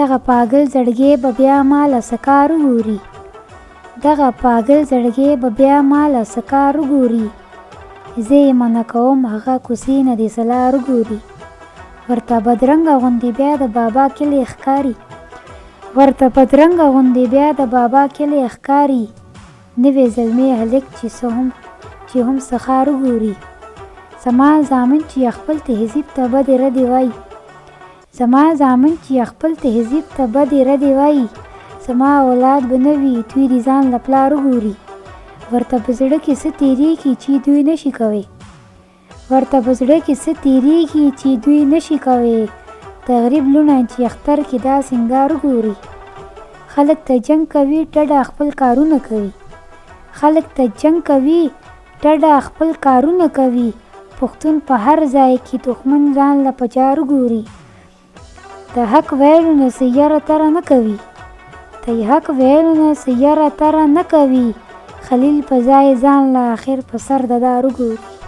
دغه پاگل زړګی به بیا ماله څه کار وګوري دغه پاگل زړګی به بیا ماله څه کار وګوري زه یې منع کوم هغه کوڅې نه دې څه لار وګوري ورته بدرنګه غوندې بیا د بابا کلی ښکاري ورته بدرنګه غوندې بیا د بابا کلی ښکاري نوی زلمی هلک چې هم سخار وګوري زما زامن چې خپل تهذیب ته بدې ردې وایي زما زامن چې خپل تهذیب ته بدې ردې وایي زما اولاد به نه وي دوی دې ځان له پلار وګوري ورته په زړه کې څه تېرېږي چې دوی نشي کوی ورته په زړه کې څه تېرېږي چې دوی نشي کوی د غریب لوڼه چې اختر کې دا سینګار وګوري خلک ته جنګ کوي ډډه خپل کارونه کوي خلک ته جنګ کوي ډډه خپل کارونه کوي پښتون په هر ځای کې دښمن ځان له په جار وګوري د حق ویلو نه څه یره تره نه کوي د حق ویلو نه څه یره تره نه کوي خلیل په ځای ځان له آخر په سر د دار وګوري